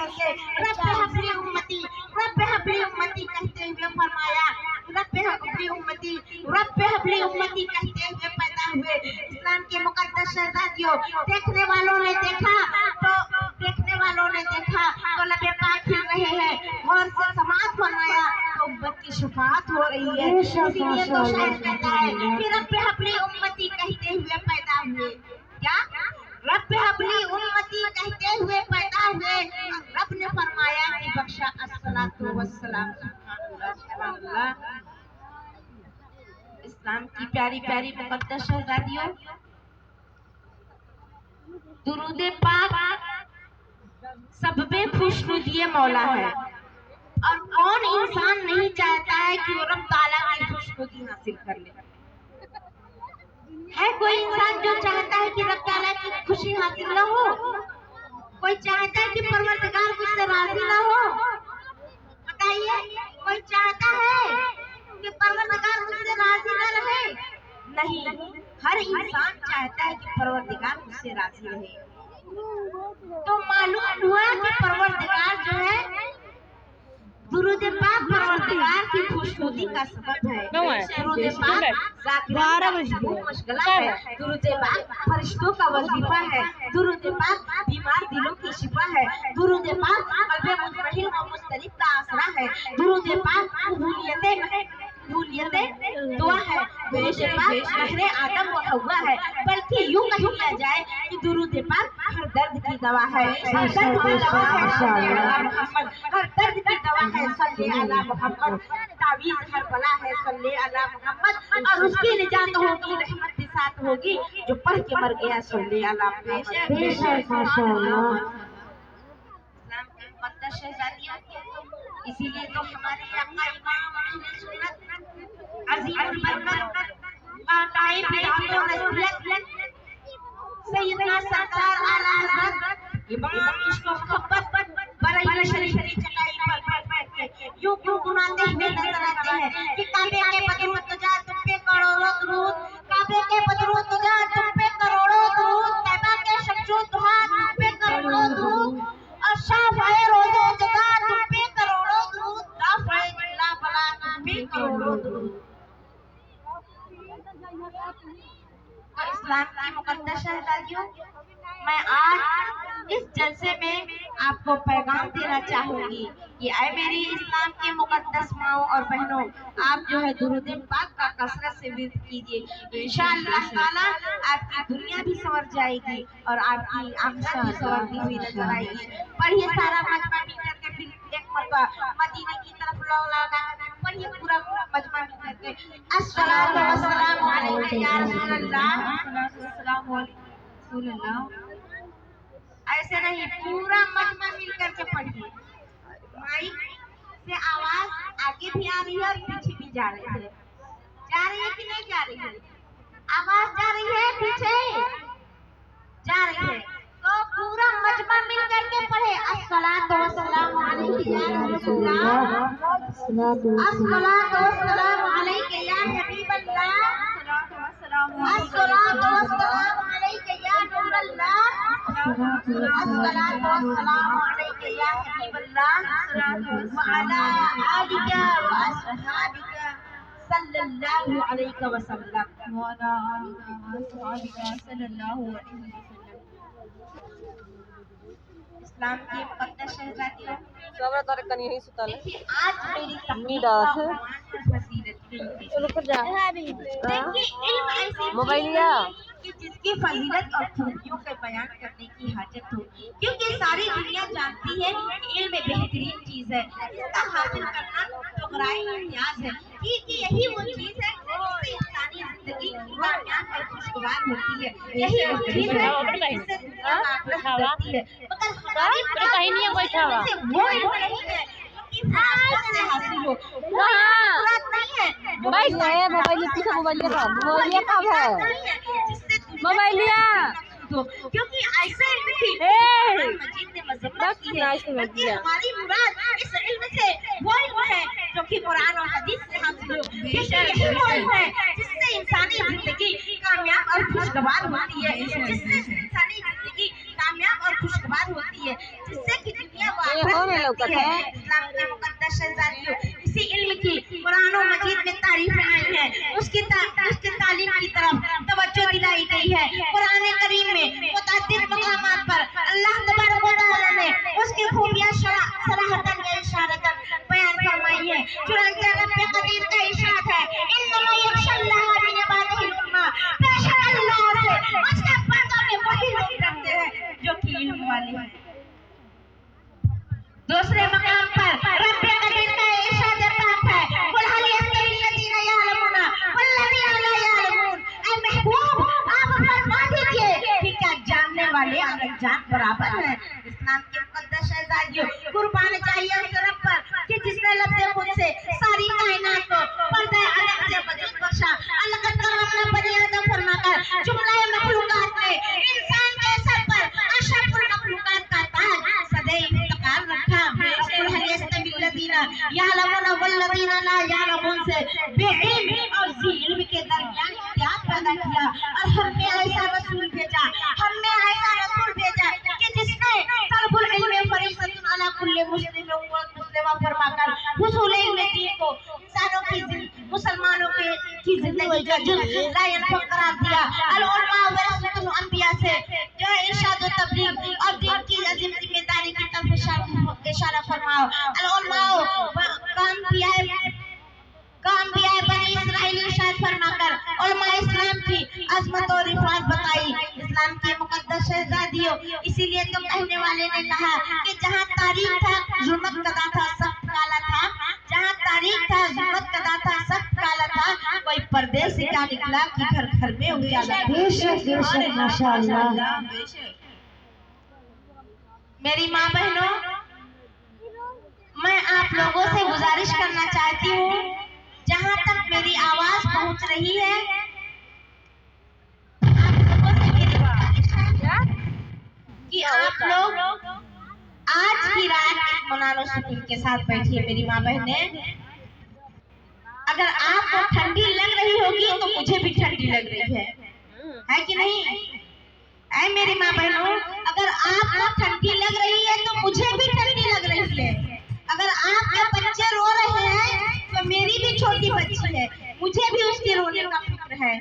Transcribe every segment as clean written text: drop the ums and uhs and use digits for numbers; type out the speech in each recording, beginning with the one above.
कैसे रब्बे हबली उम्मती कहते हुए फरमाया, रब्बे हबली उम्मती कहते हुए पैदा हुए। इस्लाम के मुकद्दस शहजादियों, देखने वालों ने देखा तो लबे पाक खिल रहे हैं, और से समाज फरमाया तो उम्मत की शफाअत हो रही है। इसीलिए तो शायर कहता है कि रब्बे हबली उम्मती कहते हुए पैदा हुए। क्या? रब्बे हबली उम्मती कहते हुए पैदा हुए। रब ने फरमाया कि बख्शा अस्सलातु वस्सलाम। सुभानअल्लाह। इस्लाम की प्यारी प्यारी मुकद्दस शहजादियों, दुरूद पाक सबबे खुशनुदिए मौला है, और कौन इंसान नहीं चाहता है कि वो रब ताला की खुशनुदी हासिल कर ले? है कोई इंसान जो चाहता है कि रब ताला की खुशी हासिल न हो? कोई चाहता है कि परवरदिगार मुझसे राजी न हो? बताइए, कोई चाहता है कि परवरदिगार मुझसे राजी न रहे? नहीं, हर इंसान चाहता है कि परवरदिगार मुझसे राजी रहे। तो मालूम हुआ कि परवरदिगार जो है, दुरूद पाक परवरदिगार की खुशनुदी का सबब है। दुरूद पाक मशगला है, दुरूद पाक फरिश्तों का वजीफा है, दुरूद पाक बीमार दिलों की शिफा है, दुरूद पाक कल्बे मुतमइन व मुस्तरिब का आसरा है, दुरूद पाक कबूलियत दुआ है, दुरूद पाक महरे आदम व हव्वा है। बल्कि यूं कह लिया जाए कि दुरूद पाक हर दर्द की दवा है, हर दर्द की दवा है सल्ले अला मुहम्मद, हर दर्द की दवा है सल्ले अला मुहम्मद, तावीज़ हर बला है सल्ले अला मुहम्मद, और उसकी निजात होगी, रहमत के साथ होगी जो पढ़ के मर गया सल्ले अला मुहम्मद। माशाअल्लाह। इस्लाम के मुकद्दस शहजादियों, इसीलिए तो हमारे आका इमाम अहले सुन्नत अज़ीमुल बरकत काटाए बिदातो नसीहत सैयदना सरकार आला हज़रत इमाम इश्क व मोहब्बत बरैया शरीफ की चटाई पर बैठ के यूं गुनगुनाते हुए नजर आते हैं कि काबे के बदरूद तुझा तुम पे करोड़ों दुरूद, काबे के बदरूद तुझा तुम पे करोड़ों दुरूद, तैबा के शमशो दुआ तुम पे करोड़ों दुरूद, और शाफ़ाए रोज़ो जज़ा तुम पे करोड़ों दुरूद, राफ़ाए जिल्ला बला तुम पे करोड़ों दुरूद। तो इस्लाम की मुकद्दस शहजादियों, मैं आज इस जलसे में आपको पैगाम देना चाहूंगी कि ऐ मेरी इस्लाम के मुकद्दस माओ और बहनों, आप जो है दुरूद पाक का कसरत से विर्द कीजिए, तो इंशाअल्लाह ताला आपकी दुनिया भी संवर जाएगी और आपकी आखिरत भी संवरती हुई नजर आएगी। पढ़िए सारा मजमा मिल करके, फिर एक मरतबा मदीने की तरफ लौलाना, पढ़िए पूरा मजमा मिल करके अस्सलातु वस्सलामु अलैका या रसूलल्लाह, अस्सलामु अलैका रसूलल्लाह। ऐसे नहीं, पूरा मजमा मिल करके पढ़िए। माइक से आवाज आगे भी आ रही है और पीछे भी जा रही है। जा रही है कि नहीं जा रही है? आवाज जा रही है, पीछे जा रही है। तो पूरा मजमा मिल करके पढ़े अस्सलातु वस्सलामु अलैका या रसूलल्लाह, अस्सलातु वस्सलामु अलैका या हबीबल्लाह, अस्सलातु वस्सलामु अलैका या नूरल्लाह, अस्सलातु वस्सलामु अलैका या हबीबल्लाह व अला आलिका व अस्हाबिका सल्लल्लाहु अलैहि वसल्लम, व अला आलिका व अस्हाबिका सल्लल्लाहु अलैहि वसल्लम। इस्लाम की मुकद्दस शहजादियों, देखिए आज मेरी तकरीर का उन्वान है फजीलत की। देखिए इल्म ऐसी चीज है कि जिसकी फजीलत और खूबियों के बयान करने की हाजत हो, क्योंकि सारी दुनिया जानती है कि इल्म बेहतरीन चीज है, इसका हासिल करना तो गराए इम्तियाज है, क्योंकि यही वो चीज है जिससे इंसानी जिंदगी कामयाब और खुशगवार होती है, यही वो चीज है जिससे दुनिया का आखिरत सुधरती है। मगर हमारी वो इल्म नहीं है कि फरासत से हासिल हो, वो मुराद नहीं है। मोबाइल कब है? मोबाइलिया, क्योंकि ऐसे इल्म की मजीद ने मज़म्मत की है, बल्कि हमारी मुराद इस इल्म से वो इल्म है जो कि कुरान और हदीस से हासिल हो, क्योंकि यही वो इल्म है जिससे इंसानी जिंदगी कामयाब और खुशगवार होती है, जिससे इंसानी जिंदगी कामयाब और खुशगवार होती है, जिससे कि दुनिया वाले होने लौकत है। इस्लाम के मुकद्दस शहजादियों, इसी इल्म की कुरान और मजीद में तारीफें आई हैं, उसकी तालीम की तरफ तवज्जो दिलाई गई है। कुरान करीम में मुतअद्दिद मकामात पर अल्लाह तबारक व तआला ने उसकी खूबियां सराहतन या इशारतन बयान फरमाई है। चुनांचे रब कदीर का इरशाद है, इन्नमा यख्शल्लाह मिन इबादिहिल उलमा, बेशक अल्लाह से उसके बंदों में वही लोग डरते हैं जो कि इल्म वाले हैं। दूसरे मकाम पर रब कदीर का इरशाद पाक है, कुल हल यस्तवी लजीना यअलमूना वल्लजीना ला यअलमून। ऐ महबूब, आप फरमा दीजिए कि क्या जानने वाले और अनजान बराबर हैं। इस्लाम के मुकद्दस शहजादियों, कुर्बान चाहिए उस रब पर कि जिसने लफ्ज़े खुद से सारी कायनात को पर्दे अलग से वजूद बख्शा। अलग करवना बनी आदम फरमाकर जुमला मखलूकात में इंसान के सर पर अशरफुल मखलूकात का ताज सदैव मुस्तकार रखा। कुल हल यस्तवी लजीना यअलमूना वल्लजीना ला यअलमून से बेइल्म और ज़ी इल्म के दरमियान इख्तिलाफ पैदा किया और हमने ऐसा रसूल भेजा कि जिसने तलबुल इल्म फरीज़तुन अला कुल्ली मुस्लिम व मुस्लिमा फरमाकर हुसूल इल्म दीन को इंसानों की मुसलमानों की जिंदगी का जुज़ ला यनफक करार दिया। अल उलमा वरसतुल अंबिया से जो है इरशाद व तबलीग और दीन की अजीम जिम्मेदारी की तरफ इशारा फरमाओ। अल उलमा काम भी है बनी इसराइल इरशाद फरमाकर उलमा इस्लाम की अजमत और रिफात बताई। इस्लाम के मुकद्दस शहजादियों, इसीलिए तो कहने वाले ने कहा कि जहाँ तारीख था जुल्मत कदा था सख्त काला था, जहाँ तारीख था जुल्मत कदा था सख्त काला था, कोई परदेश से क्या निकला कि घर घर में उजाला। बेशक बेशक माशाअल्लाह। मेरी माँ बहनों, मैं आप लोगों से गुजारिश करना चाहती हूँ, जहाँ तक मेरी आवाज पहुँच रही है, कि आप लोग आज की रात मनानो सुकून के साथ बैठिए। मेरी माँ बहने, अगर आपको ठंडी लग रही होगी तो मुझे भी ठंडी लग रही है कि नहीं? ऐ मेरी माँ बहनों, अगर आपको ठंडी लग रही है तो मुझे भी ठंडी लग रही है। अगर आपके बच्चे रो रहे हैं तो मेरी भी छोटी बच्ची है, मुझे भी उसके रोने का फिक्र है।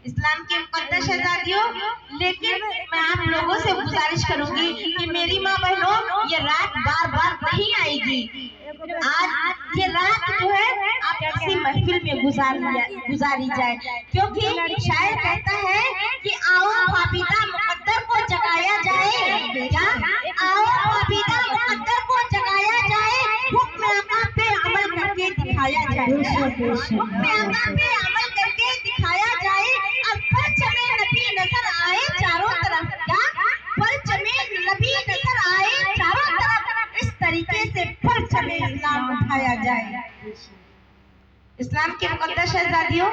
इस्लाम के मुकद्दस शहजादियों, लेकिन मैं आप लोगों से गुजारिश करूंगी कि मेरी माँ बहनों, ये रात बार बार नहीं आएगी। आज ये रात जो है आप किसी महफिल में गुजारी जाए, क्योंकि शायर कहता है कि आओ आबिदा मुकद्दर को जगाया जाए। क्या? आओ आबिदा मुकद्दर को जगाया जाए, हुक्म आका पे अमल करके दिखाया जाए। हुक्म आका पे अमल करके दिखाया जाए और परचमे नबी नजर आए चारों तरफ। क्या? परचमे नबी नजर आए चारों तरफ, इस तरीके से परचमे इस्लाम उठाया जाए। इस्लाम के मुकद्दस शहजादियों,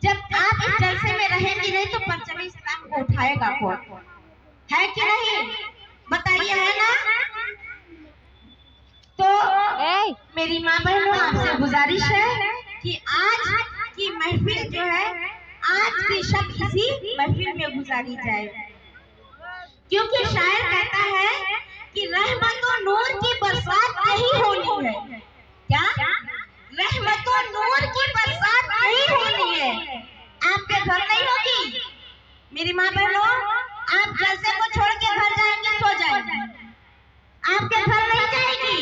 जब आप इस जलसे में रहेंगी नहीं तो परचमे इस्लाम को उठाएगा कौन? है कि नहीं? बताइए, है ना? तो मेरी माँ बहनों, आपसे गुजारिश है कि आज की महफिल जो है, आज की शब इसी महफिल में गुजारी जाए, क्योंकि शायर कहता है कि रहमत और नूर की बरसात नहीं होनी है। क्या? रहमत और नूर की बरसात नहीं होनी है, आपके घर नहीं होगी। मेरी माँ बहनों, आप जलसे को छोड़ के घर जाएंगे, सो जाएंगे, आपके घर नहीं जाएगी,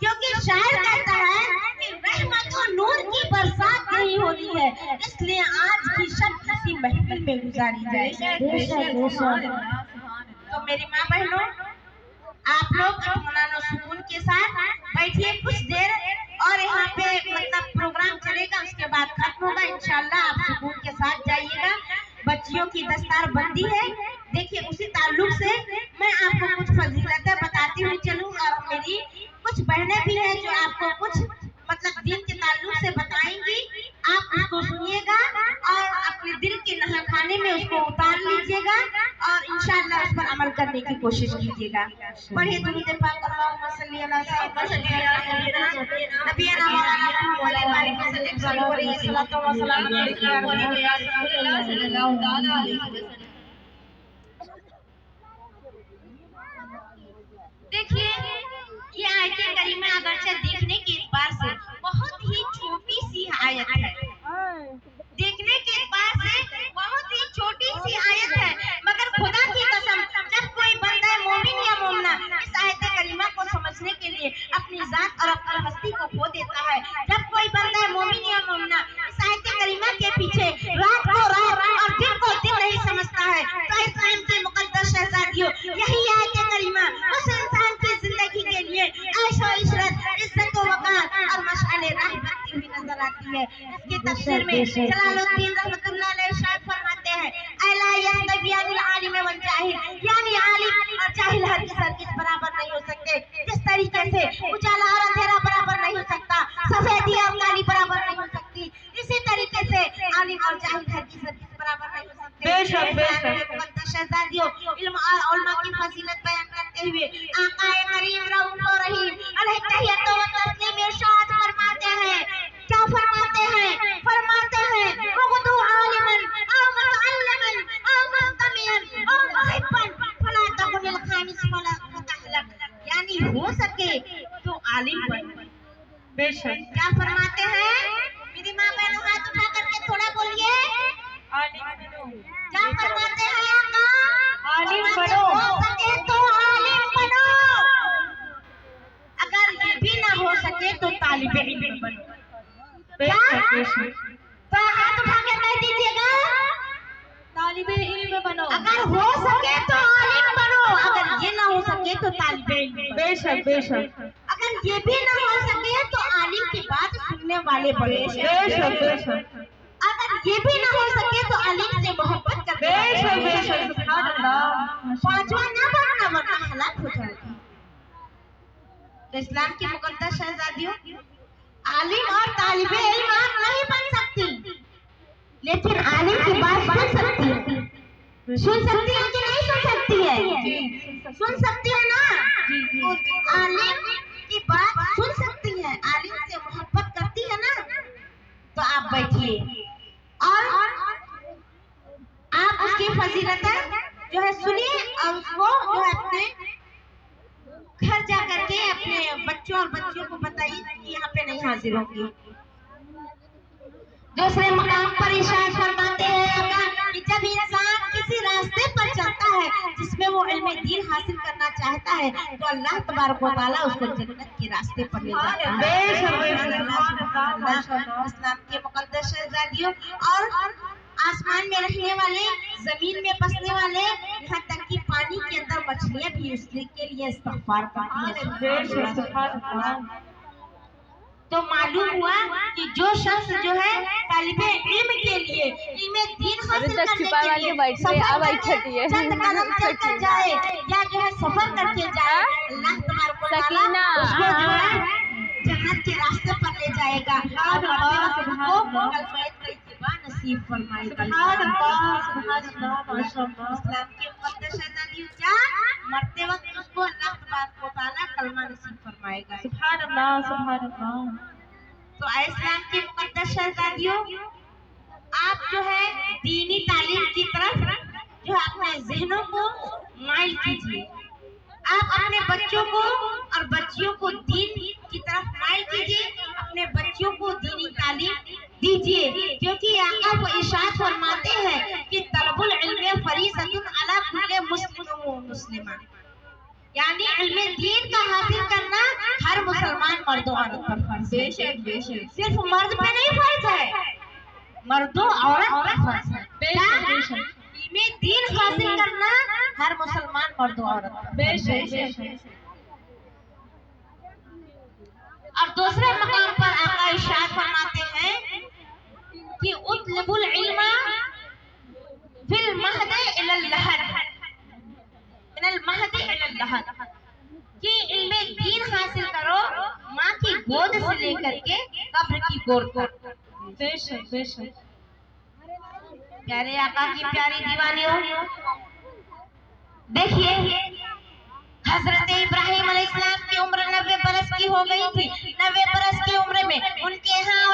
क्योंकि शायर कहता है कि रहमत और नूर की बरसात नहीं होनी है, इसलिए आज की शब इसी महफिल में गुजारी जाए। तो मेरी माँ बहनों, आप लोग इत्मीनान और सुकून के साथ बैठिए कुछ देर, और यहाँ पे मतलब प्रोग्राम चलेगा, उसके बाद खत्म होगा इंशाल्लाह। आप सुकून के साथ जाइएगा। बच्चियों की दस्तार बंदी है। देखिए, उसी ताल्लुक से मैं आपको कुछ फजीलतें बताती हुई चलूँ, और मेरी कुछ बहनें भी हैं जो आपको कुछ मतलब दिन के ताल्लुक से बताएंगी। आप उसको सुनिएगा और अपने दिल के नहाखाने में उसको उतार लीजिएगा और इंशाअल्लाह उस पर अमल करने की कोशिश कीजिएगा। पढ़िए दुरूद पाक, अल्लाहुम्मा सल्ली अला सय्यिदना नबीना मौलाना मुहम्मद व आलिहि वसल्लम सल्लल्लाहु अलैहि वसल्लम। कहलाती है। इसकी तफसीर में जलालुद्दीन रहमतुल्लाह अलैह शायद फरमाते हैं अला यस्तवियानिल आलिम वल जाहिल, यानी आलिम और जाहिल हरगिज़ बराबर नहीं हो सकते। जिस तरीके से उजाला और अंधेरा बराबर नहीं हो सकता, सफेदी और काली बराबर नहीं हो सकती, इसी तरीके से आलिम और जाहिल हरगिज़ बराबर नहीं हो सकते। बेशक बेशक मुक़द्दस शहज़ादियों, इल्म और उलमा की फजीलत बयान करते हुए आक़ाए करीम रऊफ़ और रहीम अलैहि तहियत व तस्लीम इरशाद फरमाते हैं, क्या फरमाते हैं? फरमाते हैं वगदू आलिमन औ मुतअल्लिमन औ मुस्तमियन औ मुहिब्बन फला तकुनिल खामिस फला तहलक, यानी हो सके तो आलिम बन। बेशक क्या फरमाते हैं? मेरी माँ बहनों हाथ उठा करके थोड़ा बोलिए, क्या फरमाते हैं आका? आलिम फरमाते बनो। हो सके तो आलिम बनो, अगर ये भी ना हो सके तो तालिबे इल्म बनो। बेशक बेशक तो हाथ उठा के कह दीजिएगा, तालिबे इल्म बनो। अगर हो सके तो आलिम बनो, अगर ये ना हो सके तो तालिबे इल्म बनो। बेशक बेशक अगर ये भी ना हो सके तो आलिम की बात सुनने वाले बनो। बेशक बेशक अगर ये भी ना हो सके तो आलिम से मोहब्बत करने वाले बेशक बनो। बेशक सुभान अल्लाह। पांचवा ना बनना वरना हलाक हो जाएगा। तो इस्लाम की मुकद्दस शहजादियों, आलिम और तालिबे इल्म आप नहीं बन सकती, लेकिन आलिम की बात सुन सकती है। सुन सकती है कि नहीं सुन सकती है? सुन सकती है ना? आलिम की बात सुन सकती है, आलिम से मोहब्बत करती है ना? तो आप बैठिए और आप उसकी फजीलतें जो है सुनिए और उसको जो है अपने घर जा करके अपने बच्चों और बच्चियों को बताइए कि यहाँ पे नहीं हाजिर होंगी। दूसरे मकाम पर इरशाद फरमाते हैं कि जब इंसान किसी रास्ते पर चलता है जिसमें वो इल्म दीन हासिल करना चाहता है तो अल्लाह तबारक व तआला उसको जन्नत के रास्ते पर ले जाता है। बेशक बेशक इस्लाम के मुकद्दस शहजादियों, और आसमान में रहने वाले, जमीन में बसने वाले, यहाँ तक कि पानी के अंदर मछलियाँ भी उसके लिए इस्तिग़फ़ार करती बेशक हैं। सुभान अल्लाह। तो मालूम हुआ कि जो शख्स जो है तालिबे इल्म के लिए इल्म दीन हासिल तक करने छुपा के के लिए बैठ गई, सफर अब आई करके छठी है। चंद कदम चलकर जाए या जो है सफर करके जाए, अल्लाह तबारक व तआला सकीना। उसको जो है जन्नत के रास्ते पर ले जाएगा और उसको कलमा तैयबा नसीब फरमाएगा। सुभान अल्लाह सुभान अल्लाह माशाअल्लाह। इस्लाम के मुकद्दस शहजादियों, क्या मरते वक्त उसको अल्लाह तबारक व तआला कलमा नसीब फरमाएगा। सुभान अल्लाह सुभान अल्लाह। तो इस्लाम के मुकद्दस शहजादियों, आप जो है दीनी तालीम की तरफ जो है अपने ज़हनों को माइल कीजिए। आप अपने बच्चों को और बच्चियों को दीन की तरफ माइल कीजिए, अपने बच्चों को दीनी तालीम दीजिए, क्योंकि आका वो इरशाद फरमाते हैं कि तलबुल इल्म फरीज़तुन अला कुल्li मुस्लिम व मुस्लिमा, यानी इल्म दीन का हासिल करना हर मुसलमान मर्द और औरत पर फर्ज है। बेशक बेशक सिर्फ मर्द पे नहीं फर्ज है, मर्दों औरत पर फर्ज है। बेशक बेशक इल्म दीन हासिल करना हर मुसलमान मर्द और औरत पर फर्ज है। बेशक बेशक और दूसरे मकाम पर आका इरशाद फरमाते हैं कि उतलबुल इल्मा फिल महद इलल लहद, मिनल महद इलल लहद, कि इल्म दीन हासिल करो माँ की गोद से लेकर के कब्र की गोद तक। बेशक बेशक प्यारे आका की प्यारी दीवानियों, देखिए हजरत इब्राहिम अलैहिस्सलाम की उम्र 90 बरस की हो गई थी। 90 बरस की उम्र में उनके यहाँ